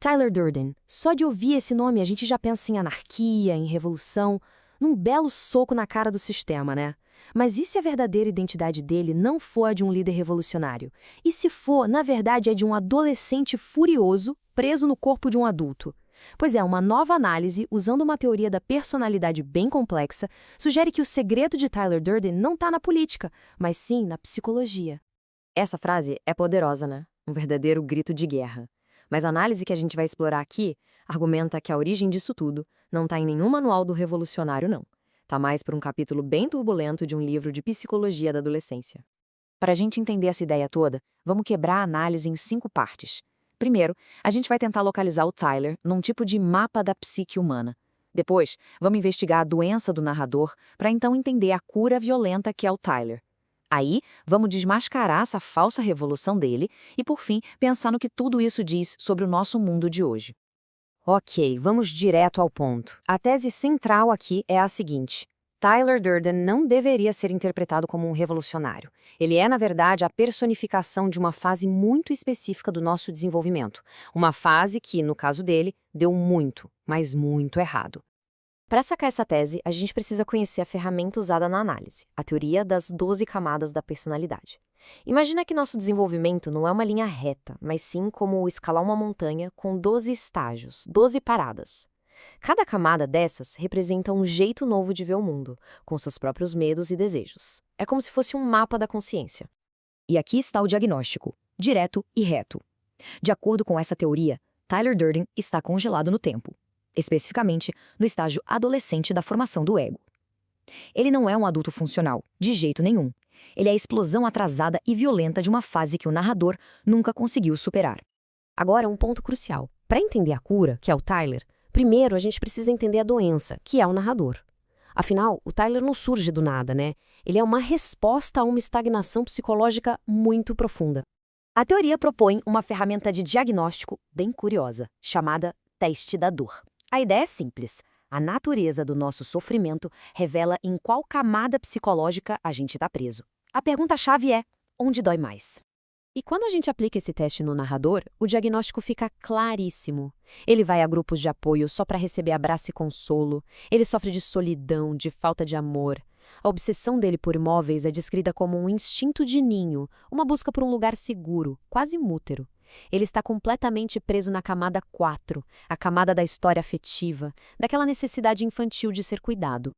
Tyler Durden. Só de ouvir esse nome a gente já pensa em anarquia, em revolução, num belo soco na cara do sistema, né? Mas e se a verdadeira identidade dele não for a de um líder revolucionário? E se for, na verdade, é de um adolescente furioso preso no corpo de um adulto? Pois é, uma nova análise, usando uma teoria da personalidade bem complexa, sugere que o segredo de Tyler Durden não está na política, mas sim na psicologia. Essa frase é poderosa, né? Um verdadeiro grito de guerra. Mas a análise que a gente vai explorar aqui argumenta que a origem disso tudo não está em nenhum manual do revolucionário, não. Está mais por um capítulo bem turbulento de um livro de psicologia da adolescência. Para a gente entender essa ideia toda, vamos quebrar a análise em 5 partes. Primeiro, a gente vai tentar localizar o Tyler num tipo de mapa da psique humana. Depois, vamos investigar a doença do narrador para então entender a cura violenta que é o Tyler. Aí, vamos desmascarar essa falsa revolução dele e, por fim, pensar no que tudo isso diz sobre o nosso mundo de hoje. Ok, vamos direto ao ponto. A tese central aqui é a seguinte: Tyler Durden não deveria ser interpretado como um revolucionário. Ele é, na verdade, a personificação de uma fase muito específica do nosso desenvolvimento. Uma fase que, no caso dele, deu muito, mas muito errado. Para sacar essa tese, a gente precisa conhecer a ferramenta usada na análise, a teoria das 12 camadas da personalidade. Imagina que nosso desenvolvimento não é uma linha reta, mas sim como escalar uma montanha com 12 estágios, 12 paradas. Cada camada dessas representa um jeito novo de ver o mundo, com seus próprios medos e desejos. É como se fosse um mapa da consciência. E aqui está o diagnóstico, direto e reto. De acordo com essa teoria, Tyler Durden está congelado no tempo, especificamente no estágio adolescente da formação do ego. Ele não é um adulto funcional, de jeito nenhum. Ele é a explosão atrasada e violenta de uma fase que o narrador nunca conseguiu superar. Agora, um ponto crucial. Para entender a cura, que é o Tyler, primeiro a gente precisa entender a doença, que é o narrador. Afinal, o Tyler não surge do nada, né? Ele é uma resposta a uma estagnação psicológica muito profunda. A teoria propõe uma ferramenta de diagnóstico bem curiosa, chamada teste da dor. A ideia é simples. A natureza do nosso sofrimento revela em qual camada psicológica a gente está preso. A pergunta-chave é: onde dói mais? E quando a gente aplica esse teste no narrador, o diagnóstico fica claríssimo. Ele vai a grupos de apoio só para receber abraço e consolo. Ele sofre de solidão, de falta de amor. A obsessão dele por imóveis é descrita como um instinto de ninho, uma busca por um lugar seguro, quase mútero. Ele está completamente preso na camada 4, a camada da história afetiva, daquela necessidade infantil de ser cuidado.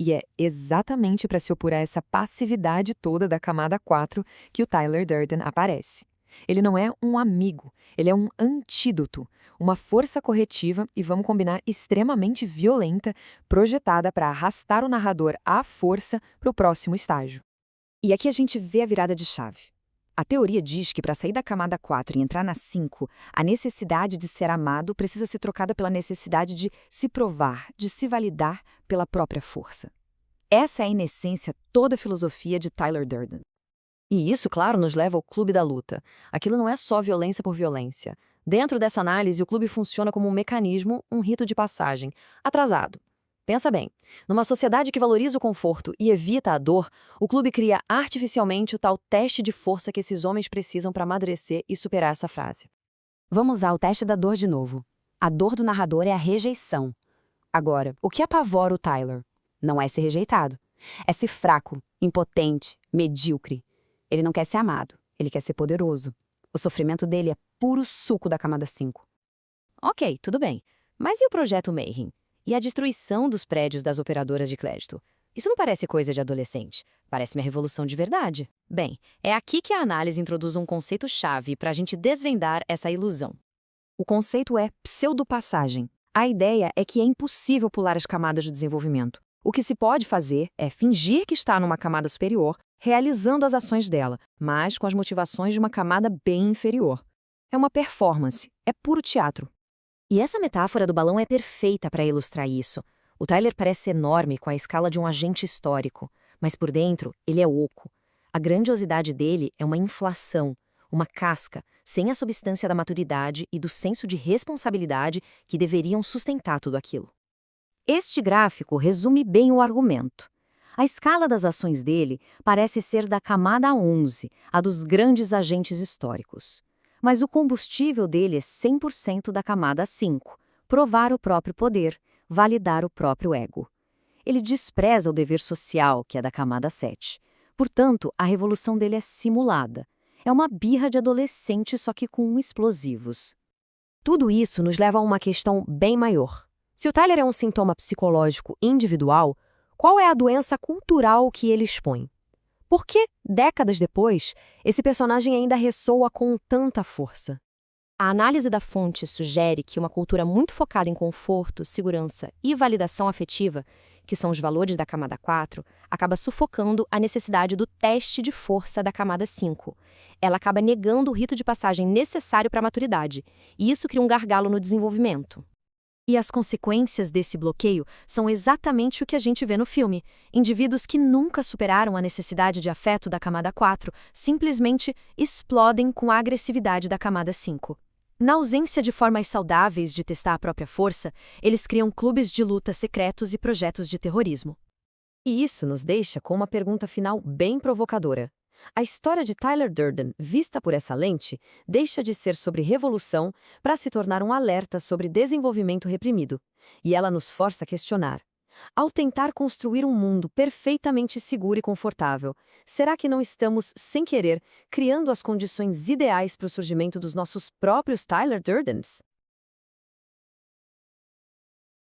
E é exatamente para se opor a essa passividade toda da camada 4 que o Tyler Durden aparece. Ele não é um amigo, ele é um antídoto, uma força corretiva e, vamos combinar, extremamente violenta, projetada para arrastar o narrador à força para o próximo estágio. E aqui a gente vê a virada de chave. A teoria diz que para sair da camada 4 e entrar na 5, a necessidade de ser amado precisa ser trocada pela necessidade de se provar, de se validar pela própria força. Essa é, em essência, toda a filosofia de Tyler Durden. E isso, claro, nos leva ao clube da luta. Aquilo não é só violência por violência. Dentro dessa análise, o clube funciona como um mecanismo, um rito de passagem, atrasado. Pensa bem, numa sociedade que valoriza o conforto e evita a dor, o clube cria artificialmente o tal teste de força que esses homens precisam para amadurecer e superar essa frase. Vamos usar o teste da dor de novo. A dor do narrador é a rejeição. Agora, o que apavora o Tyler? Não é ser rejeitado. É ser fraco, impotente, medíocre. Ele não quer ser amado, ele quer ser poderoso. O sofrimento dele é puro suco da camada 5. Ok, tudo bem. Mas e o projeto Mayhem? E a destruição dos prédios das operadoras de crédito? Isso não parece coisa de adolescente. Parece uma revolução de verdade. Bem, é aqui que a análise introduz um conceito-chave para a gente desvendar essa ilusão. O conceito é pseudopassagem. A ideia é que é impossível pular as camadas do desenvolvimento. O que se pode fazer é fingir que está numa camada superior, realizando as ações dela, mas com as motivações de uma camada bem inferior. É uma performance, é puro teatro. E essa metáfora do balão é perfeita para ilustrar isso. O Tyler parece enorme com a escala de um agente histórico, mas por dentro ele é oco. A grandiosidade dele é uma inflação, uma casca, sem a substância da maturidade e do senso de responsabilidade que deveriam sustentar tudo aquilo. Este gráfico resume bem o argumento. A escala das ações dele parece ser da camada 11, a dos grandes agentes históricos. Mas o combustível dele é 100% da camada 5, provar o próprio poder, validar o próprio ego. Ele despreza o dever social, que é da camada 7. Portanto, a revolução dele é simulada. É uma birra de adolescente, só que com explosivos. Tudo isso nos leva a uma questão bem maior. Se o Tyler é um sintoma psicológico individual, qual é a doença cultural que ele expõe? Por que, décadas depois, esse personagem ainda ressoa com tanta força? A análise da fonte sugere que uma cultura muito focada em conforto, segurança e validação afetiva, que são os valores da camada 4, acaba sufocando a necessidade do teste de força da camada 5. Ela acaba negando o rito de passagem necessário para a maturidade, e isso cria um gargalo no desenvolvimento. E as consequências desse bloqueio são exatamente o que a gente vê no filme. Indivíduos que nunca superaram a necessidade de afeto da camada 4 simplesmente explodem com a agressividade da camada 5. Na ausência de formas saudáveis de testar a própria força, eles criam clubes de luta secretos e projetos de terrorismo. E isso nos deixa com uma pergunta final bem provocadora. A história de Tyler Durden, vista por essa lente, deixa de ser sobre revolução para se tornar um alerta sobre desenvolvimento reprimido. E ela nos força a questionar. Ao tentar construir um mundo perfeitamente seguro e confortável, será que não estamos, sem querer, criando as condições ideais para o surgimento dos nossos próprios Tyler Durdens?